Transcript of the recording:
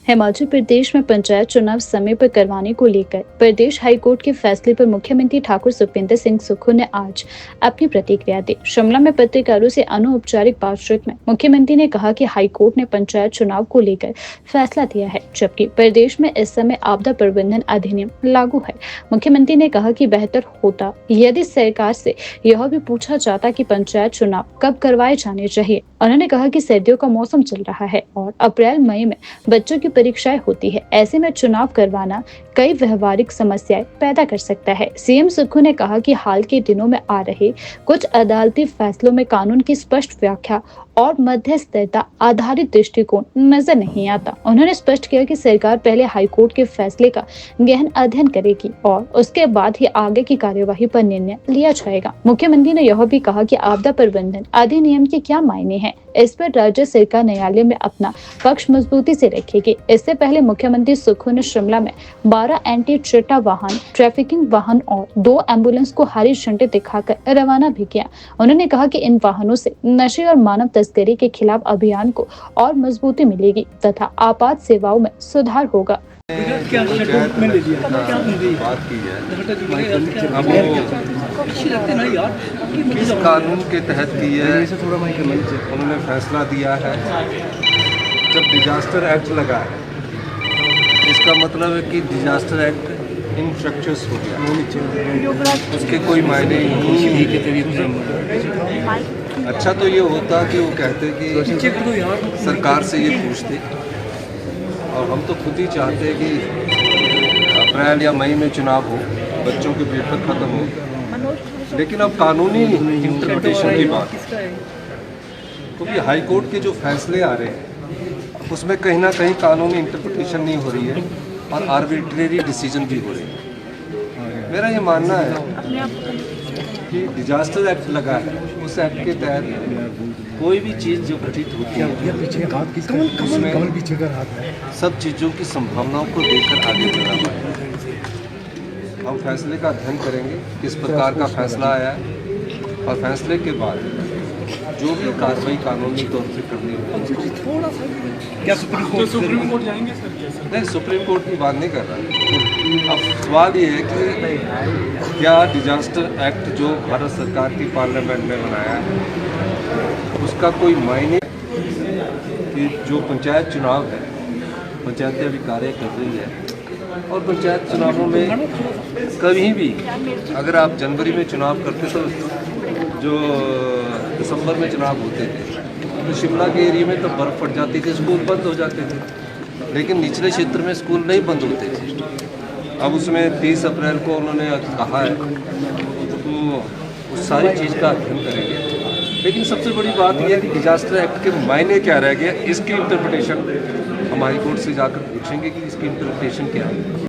हिमाचल प्रदेश में पंचायत चुनाव समय पर करवाने को लेकर प्रदेश हाईकोर्ट के फैसले पर मुख्यमंत्री ठाकुर सुखविंदर सिंह सुक्खू ने आज अपनी प्रतिक्रिया दी। शिमला में पत्रकारों से अनौपचारिक बातचीत में मुख्यमंत्री ने कहा कि हाईकोर्ट ने पंचायत चुनाव को लेकर फैसला दिया है, जबकि प्रदेश में इस समय आपदा प्रबंधन अधिनियम लागू है। मुख्यमंत्री ने कहा कि बेहतर होता यदि सरकार से यह भी पूछा जाता कि पंचायत चुनाव कब करवाए जाने चाहिए। उन्होंने कहा कि सर्दियों का मौसम चल रहा है और अप्रैल मई में बच्चों की परीक्षाएं होती है। ऐसे में चुनाव करवाना कई व्यवहारिक समस्याएं पैदा कर सकता है। सीएम सुक्खू ने कहा कि हाल के दिनों में आ रहे कुछ अदालती फैसलों में कानून की स्पष्ट व्याख्या और मध्यस्थता आधारित दृष्टिकोण नजर नहीं आता। उन्होंने स्पष्ट किया कि सरकार पहले हाईकोर्ट के फैसले का गहन अध्ययन करेगी और उसके बाद ही आगे की कार्यवाही पर निर्णय लिया जाएगा। मुख्यमंत्री ने यह भी कहा कि आपदा प्रबंधन अधिनियम के क्या मायने हैं, इस पर राज्य सरकार न्यायालय में अपना पक्ष मजबूती से रखेगी। इससे पहले मुख्यमंत्री सुक्खू ने शिमला में 12 एंटी ट्रेटा वाहन, ट्रैफिकिंग वाहन और 2 एम्बुलेंस को हरी झंडी दिखाकर रवाना भी किया। उन्होंने कहा कि इन वाहनों से नशे और मानव तस्करी के खिलाफ अभियान को और मजबूती मिलेगी तथा आपात सेवाओं में सुधार होगा। किस कानून के तहत की है, उन्होंने फैसला दिया है। जब डिजास्टर एक्ट लगा है, इसका मतलब है कि डिजास्टर एक्ट इनफ्रक्चुअस हो गया, उसके कोई मायने नहीं। अच्छा तो ये होता कि वो कहते कि सरकार से ये पूछते, और हम तो खुद ही चाहते हैं कि अप्रैल या मई में चुनाव हो, बच्चों के पेपर खत्म हो। लेकिन अब कानूनी इंटरप्रिटेशन की बात, क्योंकि हाई कोर्ट के जो फैसले आ रहे हैं उसमें कहीं ना कहीं कानूनी इंटरप्रिटेशन नहीं हो रही है और आर्बिट्रेरी डिसीजन भी हो रही है। मेरा ये मानना है कि डिजास्टर एक्ट लगा है, उस एक्ट के तहत कोई भी चीज़ जो घटित होती है उसमें सब चीज़ों की संभावनाओं को देखकर आगे बढ़ना पड़ेगा। हम फैसले का अध्ययन करेंगे, किस प्रकार का फैसला आया है, और फैसले के बाद जो भी कार्रवाई कानूनी तौर पे करनी है। क्या सुप्रीम कोर्ट जाएंगे सर? नहीं, सुप्रीम कोर्ट की बात नहीं कर रहा। अब सवाल ये है कि क्या डिजास्टर एक्ट जो भारत सरकार की पार्लियामेंट ने बनाया है उसका कोई मायने, कि जो पंचायत चुनाव है, पंचायतें अभी कार्य कर रही है और पंचायत चुनावों में कभी भी अगर आप जनवरी में चुनाव करते तो जो दिसंबर में चुनाव होते थे तो शिमला के एरिया में तो बर्फ़ पड़ जाती थी, स्कूल बंद हो जाते थे। लेकिन निचले क्षेत्र में स्कूल नहीं बंद होते थे। अब उसमें 30 अप्रैल को उन्होंने कहा है, तो उस सारी चीज़ का अध्ययन करेंगे। लेकिन सबसे बड़ी बात यह है कि डिजास्टर एक्ट के मायने क्या रह गया, इसकी इंटरप्रिटेशन हम हाई कोर्ट से जाकर पूछेंगे कि इसकी इंटरप्रिटेशन क्या है।